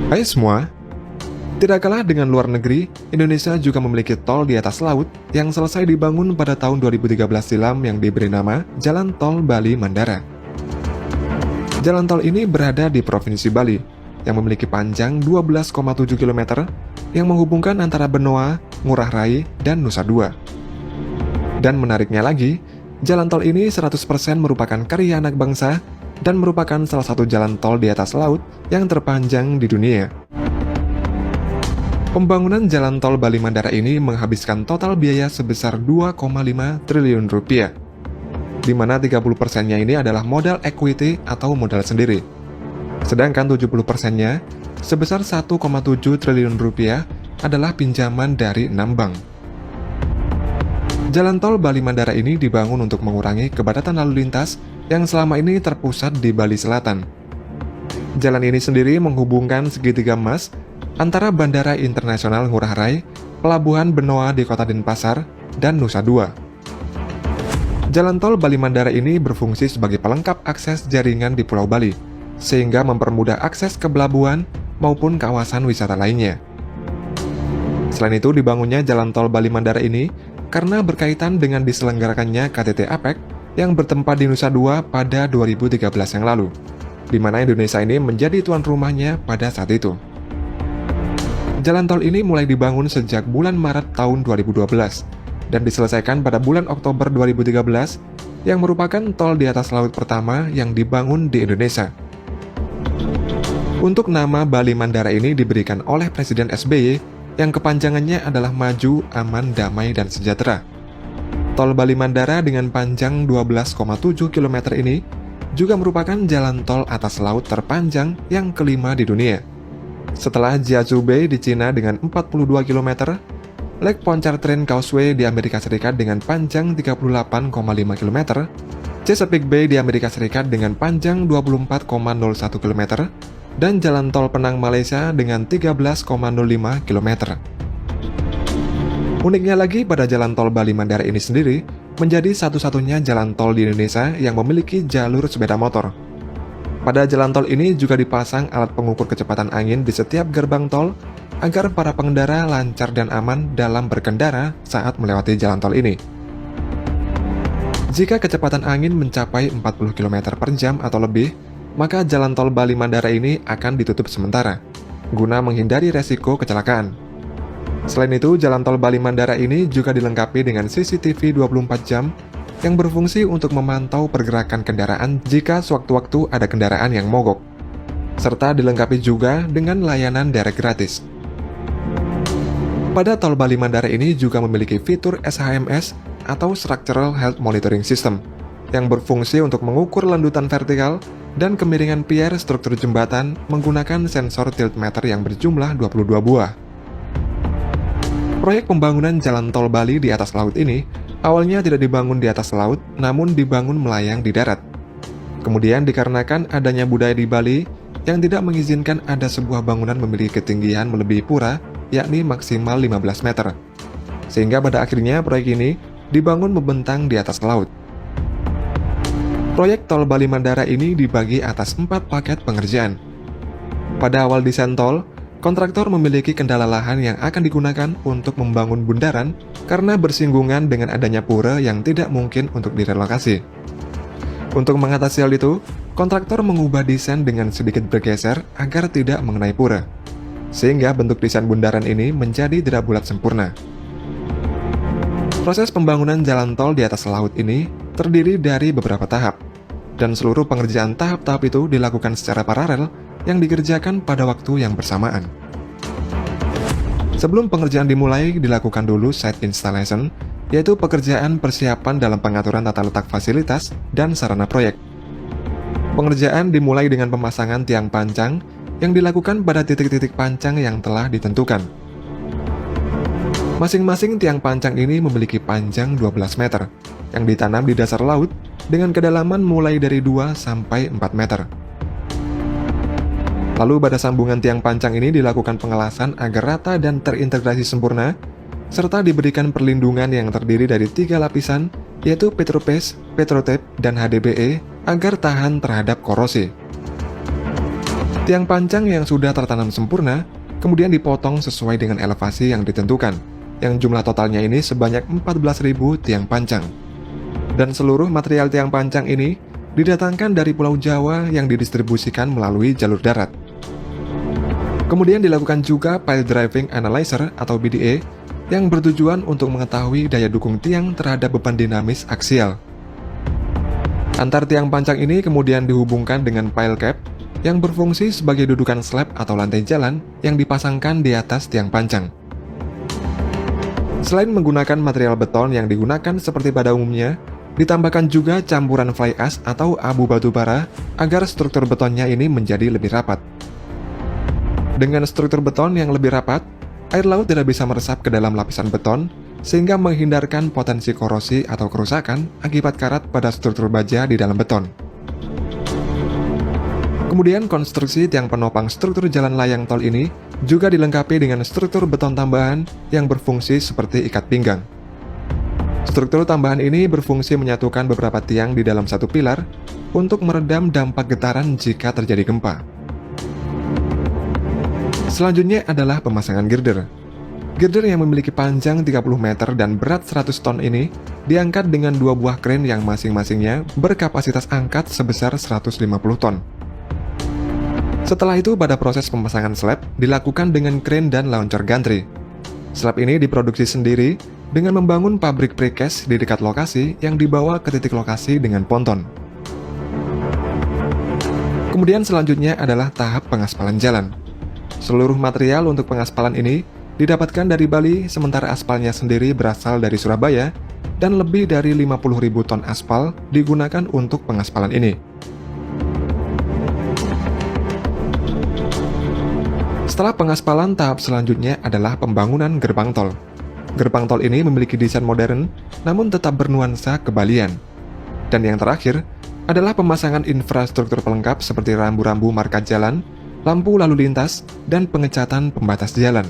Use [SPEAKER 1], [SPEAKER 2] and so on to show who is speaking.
[SPEAKER 1] Hai semua, tidak kalah dengan luar negeri, Indonesia juga memiliki tol di atas laut yang selesai dibangun pada tahun 2013 silam yang diberi nama Jalan Tol Bali Mandara. Jalan tol ini berada di Provinsi Bali, yang memiliki panjang 12,7 km yang menghubungkan antara Benoa, Ngurah Rai, dan Nusa Dua. Dan menariknya lagi, jalan tol ini 100% merupakan karya anak bangsa dan merupakan salah satu jalan tol di atas laut yang terpanjang di dunia. Pembangunan jalan tol Bali Mandara ini menghabiskan total biaya sebesar 2,5 triliun rupiah, di mana 30%-nya ini adalah modal equity atau modal sendiri. Sedangkan 70%-nya, sebesar 1,7 triliun rupiah, adalah pinjaman dari 6 bank. Jalan tol Bali Mandara ini dibangun untuk mengurangi kepadatan lalu lintas yang selama ini terpusat di Bali Selatan. Jalan ini sendiri menghubungkan segitiga emas antara Bandara Internasional Ngurah Rai, Pelabuhan Benoa di Kota Denpasar, dan Nusa Dua. Jalan tol Bali Mandara ini berfungsi sebagai pelengkap akses jaringan di Pulau Bali, sehingga mempermudah akses ke pelabuhan maupun kawasan wisata lainnya. Selain itu, dibangunnya jalan tol Bali Mandara ini karena berkaitan dengan diselenggarakannya KTT APEC yang bertempat di Nusa Dua pada 2013 yang lalu, di mana Indonesia ini menjadi tuan rumahnya pada saat itu. Jalan tol ini mulai dibangun sejak bulan Maret tahun 2012 dan diselesaikan pada bulan Oktober 2013 yang merupakan tol di atas laut pertama yang dibangun di Indonesia. Untuk nama Bali Mandara ini diberikan oleh Presiden SBY yang kepanjangannya adalah Maju, Aman, Damai, dan Sejahtera. Tol Bali Mandara dengan panjang 12,7 km ini juga merupakan jalan tol atas laut terpanjang yang kelima di dunia. Setelah Jiazhou Bay di Cina dengan 42 km, Lake Pontchartrain Causeway di Amerika Serikat dengan panjang 38,5 km, Chesapeake Bay di Amerika Serikat dengan panjang 24,01 km, dan Jalan Tol Penang Malaysia dengan 13,05 km. Uniknya lagi, pada jalan tol Bali Mandara ini sendiri menjadi satu-satunya jalan tol di Indonesia yang memiliki jalur sepeda motor. Pada jalan tol ini juga dipasang alat pengukur kecepatan angin di setiap gerbang tol agar para pengendara lancar dan aman dalam berkendara saat melewati jalan tol ini. Jika kecepatan angin mencapai 40 km per jam atau lebih, maka jalan tol Bali Mandara ini akan ditutup sementara, guna menghindari resiko kecelakaan. Selain itu, jalan tol Bali Mandara ini juga dilengkapi dengan CCTV 24 jam yang berfungsi untuk memantau pergerakan kendaraan jika sewaktu-waktu ada kendaraan yang mogok, serta dilengkapi juga dengan layanan derek gratis. Pada tol Bali Mandara ini juga memiliki fitur SHMS atau Structural Health Monitoring System yang berfungsi untuk mengukur landutan vertikal dan kemiringan pier struktur jembatan menggunakan sensor tiltmeter yang berjumlah 22 buah. Proyek pembangunan jalan tol Bali di atas laut ini awalnya tidak dibangun di atas laut, namun dibangun melayang di darat. Kemudian dikarenakan adanya budaya di Bali yang tidak mengizinkan ada sebuah bangunan memiliki ketinggian melebihi pura, yakni maksimal 15 meter. Sehingga pada akhirnya proyek ini dibangun membentang di atas laut. Proyek tol Bali Mandara ini dibagi atas 4 paket pengerjaan. Pada awal desain tol, kontraktor memiliki kendala lahan yang akan digunakan untuk membangun bundaran karena bersinggungan dengan adanya pura yang tidak mungkin untuk direlokasi. Untuk mengatasi hal itu, kontraktor mengubah desain dengan sedikit bergeser agar tidak mengenai pura, sehingga bentuk desain bundaran ini menjadi tidak bulat sempurna. Proses pembangunan jalan tol di atas laut ini terdiri dari beberapa tahap, dan seluruh pengerjaan tahap-tahap itu dilakukan secara paralel yang dikerjakan pada waktu yang bersamaan. Sebelum pengerjaan dimulai, dilakukan dulu site installation, yaitu pekerjaan persiapan dalam pengaturan tata letak fasilitas dan sarana proyek. Pengerjaan dimulai dengan pemasangan tiang pancang yang dilakukan pada titik-titik pancang yang telah ditentukan. Masing-masing tiang pancang ini memiliki panjang 12 meter, yang ditanam di dasar laut dengan kedalaman mulai dari 2 sampai 4 meter. Lalu pada sambungan tiang pancang ini dilakukan pengelasan agar rata dan terintegrasi sempurna, serta diberikan perlindungan yang terdiri dari 3 lapisan, yaitu Petropaste, Petrotape, dan HDPE agar tahan terhadap korosi. Tiang pancang yang sudah tertanam sempurna kemudian dipotong sesuai dengan elevasi yang ditentukan, yang jumlah totalnya ini sebanyak 14.000 tiang pancang. Dan seluruh material tiang pancang ini didatangkan dari Pulau Jawa yang didistribusikan melalui jalur darat. Kemudian dilakukan juga Pile Driving Analyzer atau PDA yang bertujuan untuk mengetahui daya dukung tiang terhadap beban dinamis aksial. Antar tiang pancang ini kemudian dihubungkan dengan pile cap yang berfungsi sebagai dudukan slab atau lantai jalan yang dipasangkan di atas tiang pancang. Selain menggunakan material beton yang digunakan seperti pada umumnya, ditambahkan juga campuran fly ash atau abu batu bara agar struktur betonnya ini menjadi lebih rapat. Dengan struktur beton yang lebih rapat, air laut tidak bisa meresap ke dalam lapisan beton sehingga menghindarkan potensi korosi atau kerusakan akibat karat pada struktur baja di dalam beton. Kemudian konstruksi tiang penopang struktur jalan layang tol ini juga dilengkapi dengan struktur beton tambahan yang berfungsi seperti ikat pinggang. Struktur tambahan ini berfungsi menyatukan beberapa tiang di dalam satu pilar untuk meredam dampak getaran jika terjadi gempa. Selanjutnya adalah pemasangan girder. Girder yang memiliki panjang 30 meter dan berat 100 ton ini diangkat dengan dua buah kren yang masing-masingnya berkapasitas angkat sebesar 150 ton. Setelah itu, pada proses pemasangan slab dilakukan dengan kren dan launcher gantry. Slab ini diproduksi sendiri dengan membangun pabrik precast di dekat lokasi yang dibawa ke titik lokasi dengan ponton. Kemudian selanjutnya adalah tahap pengaspalan jalan. Seluruh material untuk pengaspalan ini didapatkan dari Bali, sementara aspalnya sendiri berasal dari Surabaya, dan lebih dari 50.000 ton aspal digunakan untuk pengaspalan ini. Setelah pengaspalan, tahap selanjutnya adalah pembangunan gerbang tol. Gerbang tol ini memiliki desain modern, namun tetap bernuansa kebalian. Dan yang terakhir adalah pemasangan infrastruktur pelengkap seperti rambu-rambu marka jalan, lampu lalu lintas, dan pengecatan pembatas jalan.